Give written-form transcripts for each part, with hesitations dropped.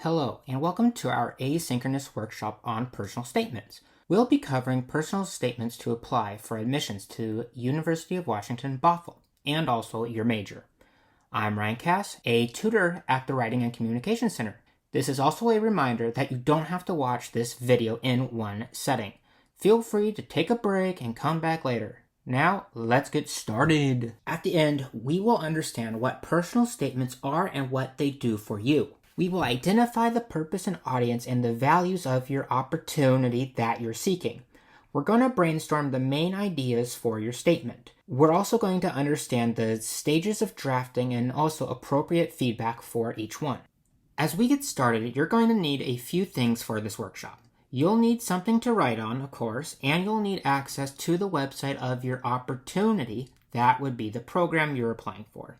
Hello, and welcome to our asynchronous workshop on personal statements. We'll be covering personal statements to apply for admissions to University of Washington, Bothell, and also your major. I'm Ryan Cass, a tutor at the Writing and Communication Center. This is also a reminder that you don't have to watch this video in one setting. Feel free to take a break and come back later. Now, let's get started. At the end, we will understand what personal statements are and what they do for you. We will identify the purpose and audience and the values of your opportunity that you're seeking. We're going to brainstorm the main ideas for your statement. We're also going to understand the stages of drafting and also appropriate feedback for each one. As we get started, you're going to need a few things for this workshop. You'll need something to write on, of course, and you'll need access to the website of your opportunity. That would be the program you're applying for.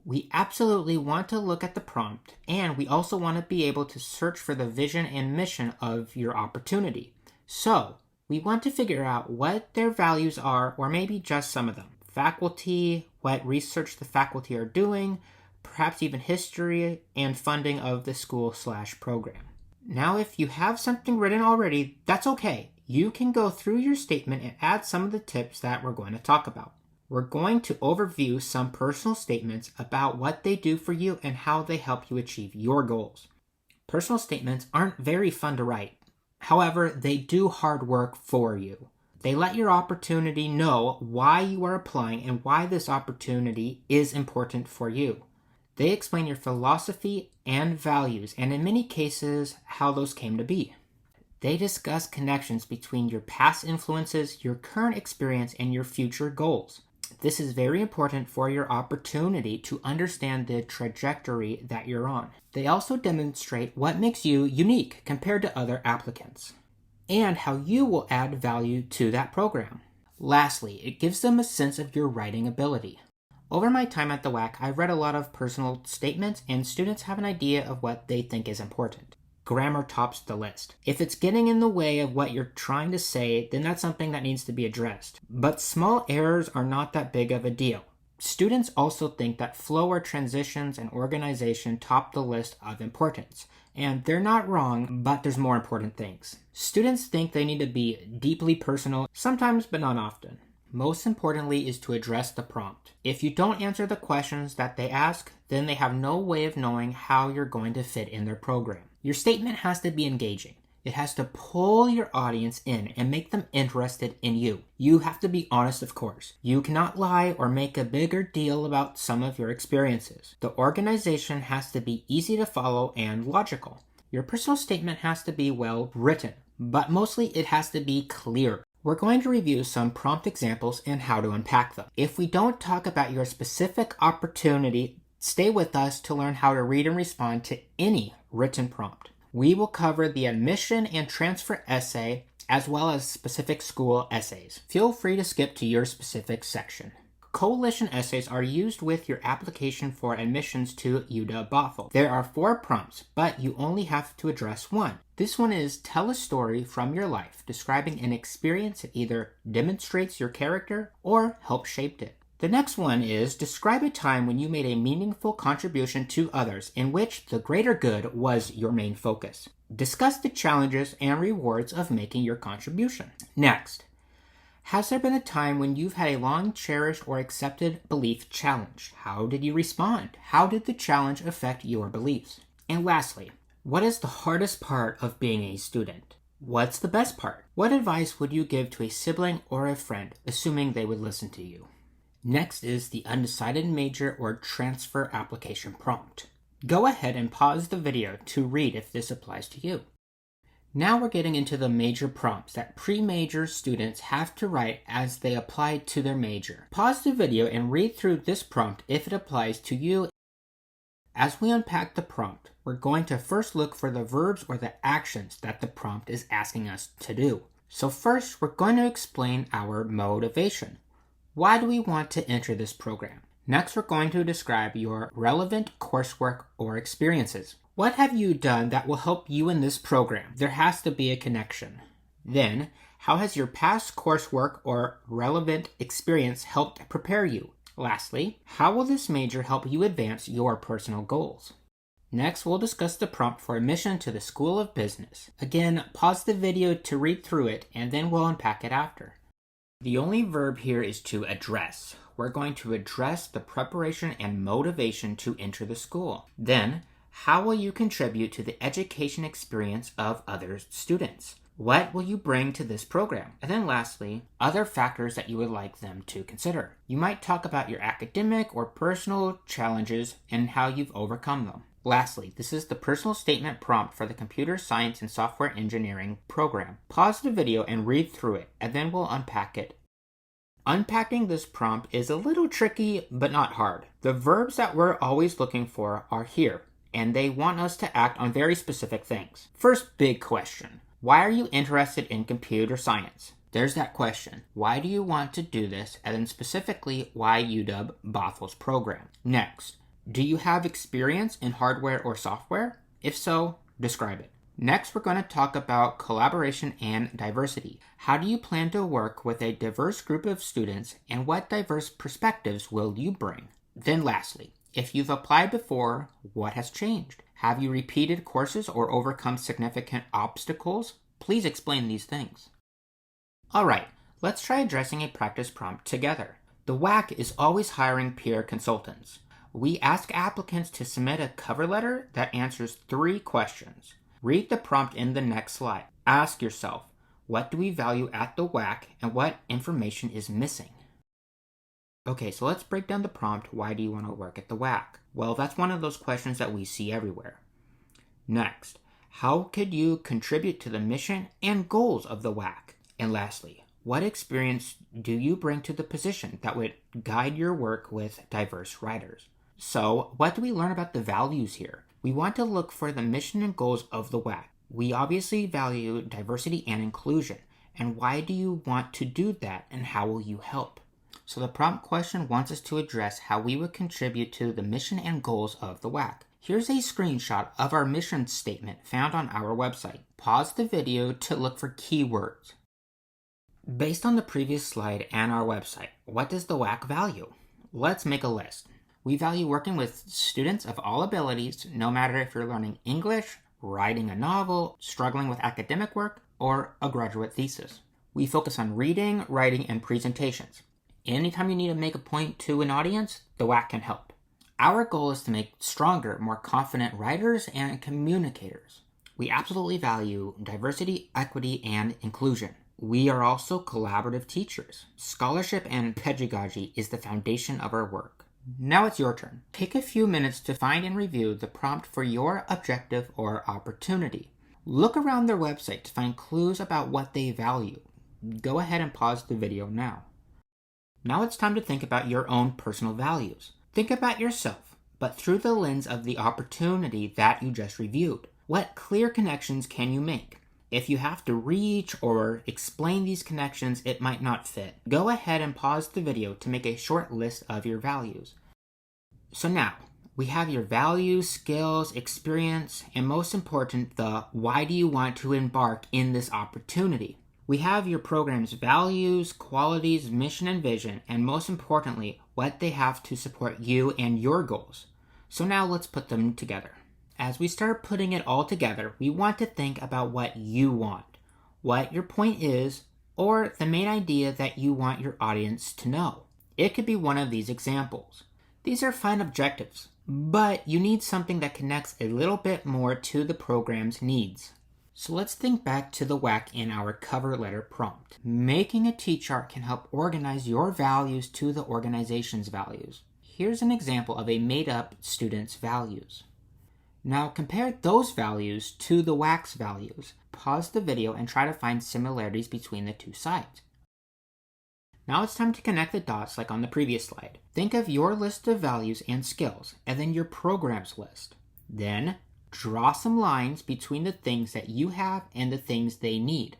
We absolutely want to look at the prompt, and we also want to be able to search for the vision and mission of your opportunity. So, we want to figure out what their values are, or maybe just some of them. Faculty, what research the faculty are doing, perhaps even history and funding of the school/program. Now, if you have something written already, that's okay. You can go through your statement and add some of the tips that we're going to talk about. We're going to overview some personal statements about what they do for you and how they help you achieve your goals. Personal statements aren't very fun to write. However, they do hard work for you. They let your opportunity know why you are applying and why this opportunity is important for you. They explain your philosophy and values, and in many cases, how those came to be. They discuss connections between your past influences, your current experience, and your future goals. This is very important for your opportunity to understand the trajectory that you're on. They also demonstrate what makes you unique compared to other applicants, and how you will add value to that program. Lastly, it gives them a sense of your writing ability. Over my time at the WAC, I've read a lot of personal statements, and students have an idea of what they think is important. Grammar tops the list. If it's getting in the way of what you're trying to say, then that's something that needs to be addressed. But small errors are not that big of a deal. Students also think that flow or transitions and organization top the list of importance. And they're not wrong, but there's more important things. Students think they need to be deeply personal, sometimes but not often. Most importantly is to address the prompt. If you don't answer the questions that they ask, then they have no way of knowing how you're going to fit in their program. Your statement has to be engaging. It has to pull your audience in and make them interested in you. You have to be honest, of course. You cannot lie or make a bigger deal about some of your experiences. The organization has to be easy to follow and logical. Your personal statement has to be well written, but mostly it has to be clear. We're going to review some prompt examples and how to unpack them. If we don't talk about your specific opportunity, stay with us to learn how to read and respond to any written prompt. We will cover the admission and transfer essay as well as specific school essays. Feel free to skip to your specific section. Coalition essays are used with your application for admissions to UW Bothell. There are 4 prompts, but you only have to address one. This one is tell a story from your life describing an experience that either demonstrates your character or helped shape it. The next one is describe a time when you made a meaningful contribution to others in which the greater good was your main focus. Discuss the challenges and rewards of making your contribution. Next, has there been a time when you've had a long cherished or accepted belief challenge? How did you respond? How did the challenge affect your beliefs? And lastly, what is the hardest part of being a student? What's the best part? What advice would you give to a sibling or a friend, assuming they would listen to you? Next is the undecided major or transfer application prompt. Go ahead and pause the video to read if this applies to you. Now we're getting into the major prompts that pre-major students have to write as they apply to their major. Pause the video and read through this prompt if it applies to you. As we unpack the prompt, we're going to first look for the verbs or the actions that the prompt is asking us to do. So first, we're going to explain our motivation. Why do we want to enter this program? Next, we're going to describe your relevant coursework or experiences. What have you done that will help you in this program? There has to be a connection. Then, how has your past coursework or relevant experience helped prepare you? Lastly, how will this major help you advance your personal goals? Next, we'll discuss the prompt for admission to the School of Business. Again, pause the video to read through it, and then we'll unpack it after. The only verb here is to address. We're going to address the preparation and motivation to enter the school. Then, how will you contribute to the education experience of other students? What will you bring to this program? And then lastly, other factors that you would like them to consider. You might talk about your academic or personal challenges and how you've overcome them. Lastly, this is the personal statement prompt for the Computer Science and Software Engineering program. Pause the video and read through it, and then we'll unpack it. Unpacking this prompt is a little tricky, but not hard. The verbs that we're always looking for are here, and they want us to act on very specific things. First big question. Why are you interested in computer science? There's that question. Why do you want to do this? And then specifically, why UW-Bothel's program? Next, do you have experience in hardware or software? If so, describe it. Next, we're going to talk about collaboration and diversity. How do you plan to work with a diverse group of students, and what diverse perspectives will you bring? Then lastly, if you've applied before, what has changed? Have you repeated courses or overcome significant obstacles? Please explain these things. Alright, let's try addressing a practice prompt together. The WAC is always hiring peer consultants. We ask applicants to submit a cover letter that answers 3 questions. Read the prompt in the next slide. Ask yourself, what do we value at the WAC and what information is missing? Okay, so let's break down the prompt, why do you want to work at the WAC? Well, that's one of those questions that we see everywhere. Next, how could you contribute to the mission and goals of the WAC? And lastly, what experience do you bring to the position that would guide your work with diverse writers? So, what do we learn about the values here? We want to look for the mission and goals of the WAC. We obviously value diversity and inclusion. And why do you want to do that, and how will you help? So the prompt question wants us to address how we would contribute to the mission and goals of the WAC. Here's a screenshot of our mission statement found on our website. Pause the video to look for keywords. Based on the previous slide and our website, what does the WAC value? Let's make a list. We value working with students of all abilities, no matter if you're learning English, writing a novel, struggling with academic work, or a graduate thesis. We focus on reading, writing, and presentations. Anytime you need to make a point to an audience, the WAC can help. Our goal is to make stronger, more confident writers and communicators. We absolutely value diversity, equity, and inclusion. We are also collaborative teachers. Scholarship and pedagogy is the foundation of our work. Now it's your turn. Take a few minutes to find and review the prompt for your objective or opportunity. Look around their website to find clues about what they value. Go ahead and pause the video now. Now it's time to think about your own personal values. Think about yourself, but through the lens of the opportunity that you just reviewed. What clear connections can you make? If you have to reach or explain these connections, it might not fit. Go ahead and pause the video to make a short list of your values. So now, we have your values, skills, experience, and most important, the why do you want to embark in this opportunity? We have your program's values, qualities, mission, and vision, and most importantly, what they have to support you and your goals. So now let's put them together. As we start putting it all together, we want to think about what you want, what your point is, or the main idea that you want your audience to know. It could be one of these examples. These are fine objectives, but you need something that connects a little bit more to the program's needs. So let's think back to the WAC in our cover letter prompt. Making a T-chart can help organize your values to the organization's values. Here's an example of a made-up student's values. Now compare those values to the WAC's values. Pause the video and try to find similarities between the two sides. Now it's time to connect the dots like on the previous slide. Think of your list of values and skills, and then your program's list. Then, draw some lines between the things that you have and the things they need.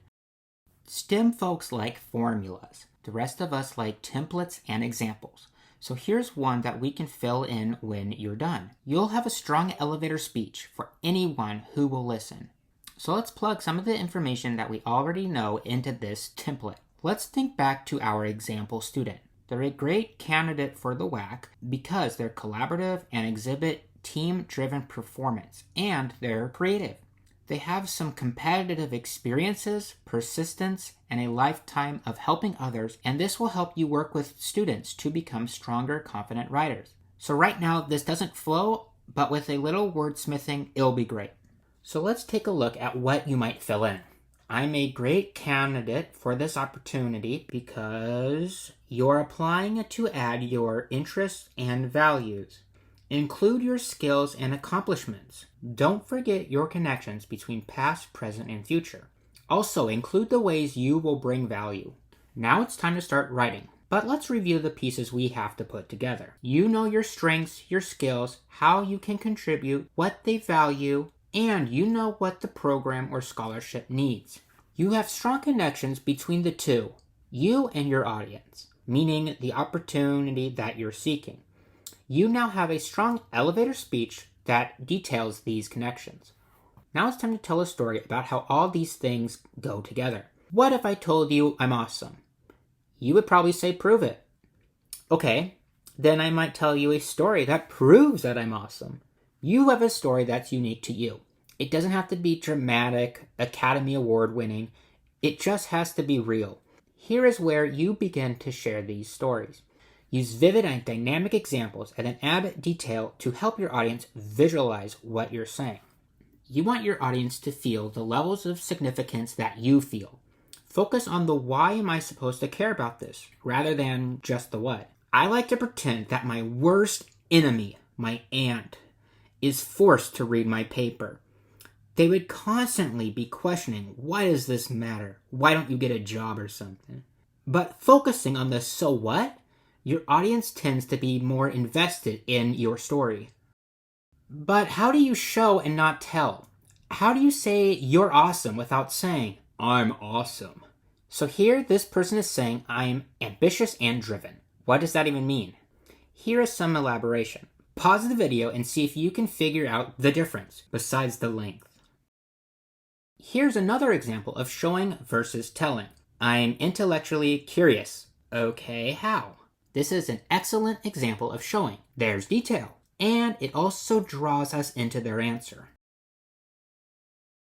STEM folks like formulas. The rest of us like templates and examples. So here's one that we can fill in when you're done. You'll have a strong elevator speech for anyone who will listen. So let's plug some of the information that we already know into this template. Let's think back to our example student. They're a great candidate for the WAC because they're collaborative and exhibit team-driven performance, and they're creative. They have some competitive experiences, persistence, and a lifetime of helping others, and this will help you work with students to become stronger, confident writers. So right now, this doesn't flow, but with a little wordsmithing, it'll be great. So let's take a look at what you might fill in. I'm a great candidate for this opportunity because you're applying it to add your interests and values. Include your skills and accomplishments. Don't forget your connections between past, present, and future. Also, include the ways you will bring value. Now it's time to start writing. But let's review the pieces we have to put together. You know your strengths, your skills, how you can contribute, what they value, and you know what the program or scholarship needs. You have strong connections between the two, you and your audience, meaning the opportunity that you're seeking. You now have a strong elevator speech that details these connections. Now it's time to tell a story about how all these things go together. What if I told you I'm awesome? You would probably say, prove it. Okay, then I might tell you a story that proves that I'm awesome. You have a story that's unique to you. It doesn't have to be dramatic, Academy Award winning. It just has to be real. Here is where you begin to share these stories. Use vivid and dynamic examples and then add detail to help your audience visualize what you're saying. You want your audience to feel the levels of significance that you feel. Focus on the why am I supposed to care about this, rather than just the what. I like to pretend that my worst enemy, my aunt, is forced to read my paper. They would constantly be questioning, why does this matter? Why don't you get a job or something? But focusing on the so what, your audience tends to be more invested in your story. But how do you show and not tell? How do you say you're awesome without saying, I'm awesome? So here, this person is saying, I'm ambitious and driven. What does that even mean? Here is some elaboration. Pause the video and see if you can figure out the difference, besides the length. Here's another example of showing versus telling. I'm intellectually curious. Okay, how? This is an excellent example of showing. There's detail. And it also draws us into their answer.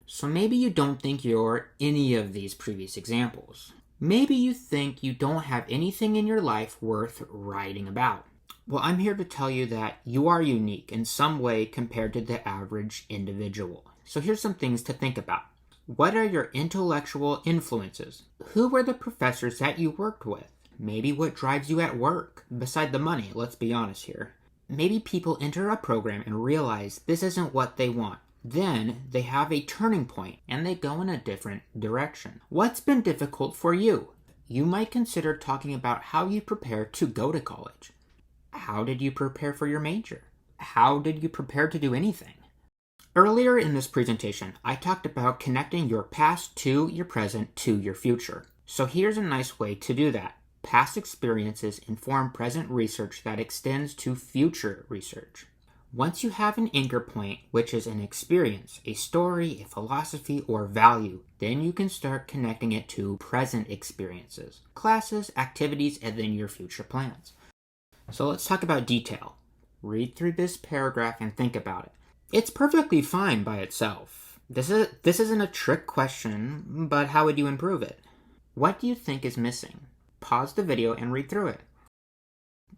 So maybe you don't think you're any of these previous examples. Maybe you think you don't have anything in your life worth writing about. Well, I'm here to tell you that you are unique in some way compared to the average individual. So here's some things to think about. What are your intellectual influences? Who were the professors that you worked with? Maybe what drives you at work? Beside the money, let's be honest here. Maybe people enter a program and realize this isn't what they want. Then they have a turning point and they go in a different direction. What's been difficult for you? You might consider talking about how you prepare to go to college. How did you prepare for your major? How did you prepare to do anything? Earlier in this presentation, I talked about connecting your past to your present to your future. So here's a nice way to do that. Past experiences inform present research that extends to future research. Once you have an anchor point, which is an experience, a story, a philosophy, or value, then you can start connecting it to present experiences, classes, activities, and then your future plans. So let's talk about detail. Read through this paragraph and think about it. It's perfectly fine by itself. This isn't a trick question, but how would you improve it? What do you think is missing? Pause the video and read through it.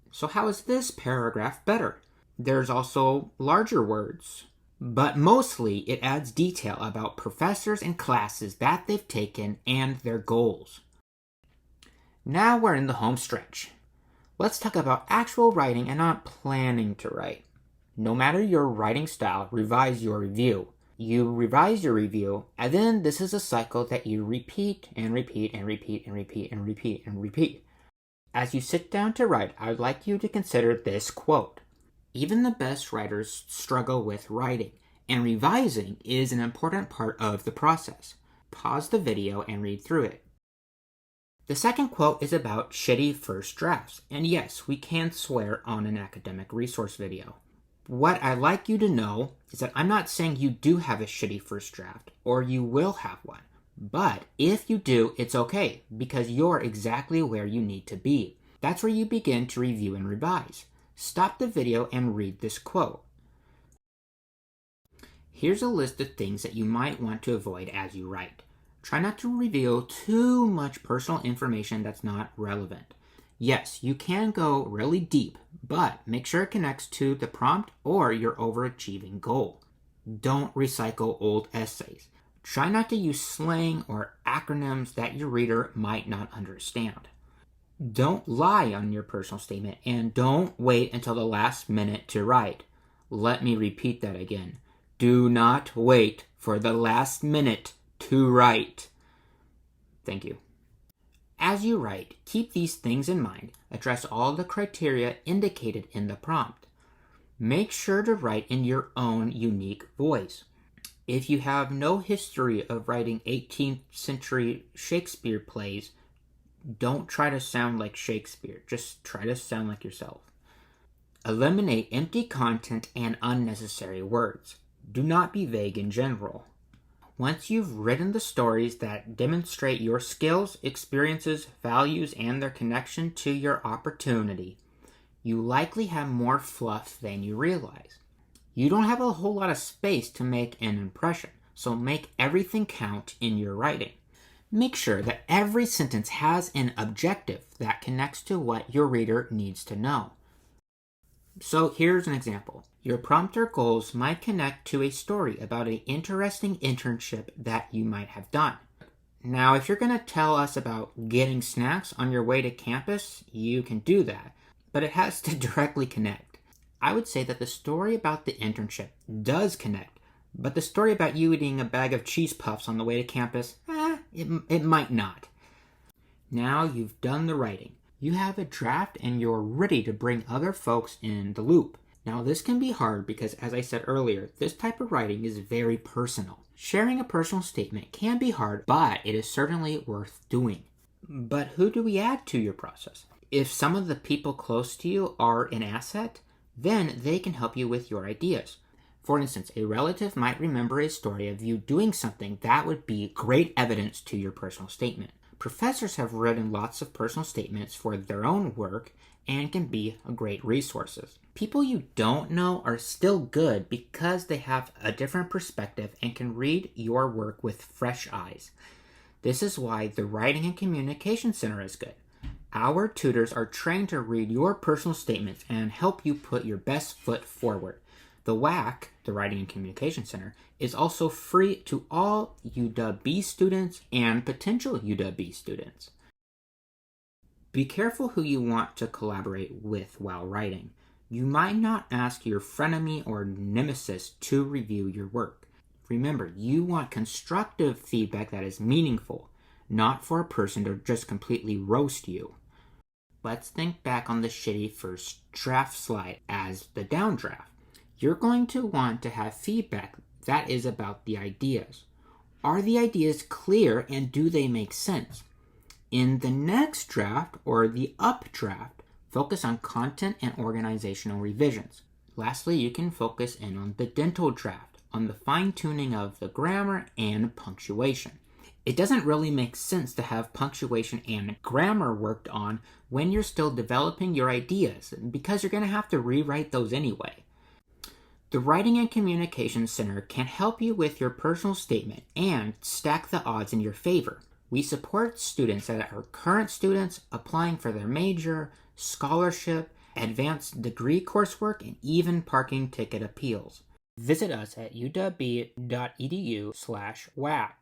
So how is this paragraph better? There's also larger words, but mostly it adds detail about professors and classes that they've taken and their goals. Now we're in the home stretch. Let's talk about actual writing and not planning to write. No matter your writing style, revise your review. You revise your review, and then this is a cycle that you repeat and repeat and repeat and repeat and repeat and repeat. As you sit down to write, I would like you to consider this quote. Even the best writers struggle with writing, and revising is an important part of the process. Pause the video and read through it. The second quote is about shitty first drafts, and yes, we can swear on an academic resource video. What I'd like you to know is that I'm not saying you do have a shitty first draft, or you will have one. But if you do, it's okay, because you're exactly where you need to be. That's where you begin to review and revise. Stop the video and read this quote. Here's a list of things that you might want to avoid as you write. Try not to reveal too much personal information that's not relevant. Yes, you can go really deep, but make sure it connects to the prompt or your overachieving goal. Don't recycle old essays. Try not to use slang or acronyms that your reader might not understand. Don't lie on your personal statement, and don't wait until the last minute to write. Let me repeat that again. Do not wait for the last minute to write. Thank you. As you write, keep these things in mind. Address all the criteria indicated in the prompt. Make sure to write in your own unique voice. If you have no history of writing 18th century Shakespeare plays, don't try to sound like Shakespeare. Just try to sound like yourself. Eliminate empty content and unnecessary words. Do not be vague in general. Once you've written the stories that demonstrate your skills, experiences, values, and their connection to your opportunity, you likely have more fluff than you realize. You don't have a whole lot of space to make an impression, so make everything count in your writing. Make sure that every sentence has an objective that connects to what your reader needs to know. So here's an example. Your prompt or goals might connect to a story about an interesting internship that you might have done. Now, if you're going to tell us about getting snacks on your way to campus, you can do that, but it has to directly connect. I would say that the story about the internship does connect, but the story about you eating a bag of cheese puffs on the way to campus, it might not. Now you've done the writing. You have a draft and you're ready to bring other folks in the loop. Now this can be hard because, as I said earlier, this type of writing is very personal. Sharing a personal statement can be hard, but it is certainly worth doing. But who do we add to your process? If some of the people close to you are an asset, then they can help you with your ideas. For instance, a relative might remember a story of you doing something that would be great evidence to your personal statement. Professors have written lots of personal statements for their own work and can be great resources. People you don't know are still good because they have a different perspective and can read your work with fresh eyes. This is why the Writing and Communication Center is good. Our tutors are trained to read your personal statements and help you put your best foot forward. The WAC, the Writing and Communication Center, is also free to all UW students and potential UW students. Be careful who you want to collaborate with while writing. You might not ask your frenemy or nemesis to review your work. Remember, you want constructive feedback that is meaningful, not for a person to just completely roast you. Let's think back on the shitty first draft slide as the downdraft. You're going to want to have feedback that is about the ideas. Are the ideas clear and do they make sense? In the next draft or the updraft, focus on content and organizational revisions. Lastly, you can focus in on the dental draft, on the fine-tuning of the grammar and punctuation. It doesn't really make sense to have punctuation and grammar worked on when you're still developing your ideas, because you're going to have to rewrite those anyway. The Writing and Communication Center can help you with your personal statement and stack the odds in your favor. We support students that are current students applying for their major, scholarship, advanced degree coursework, and even parking ticket appeals. Visit us at uw.edu/WAC.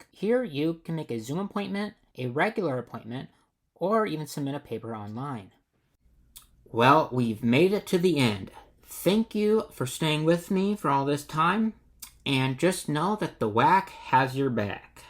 Here you can make a Zoom appointment, a regular appointment, or even submit a paper online. Well, we've made it to the end. Thank you for staying with me for all this time, and just know that the WAC has your back.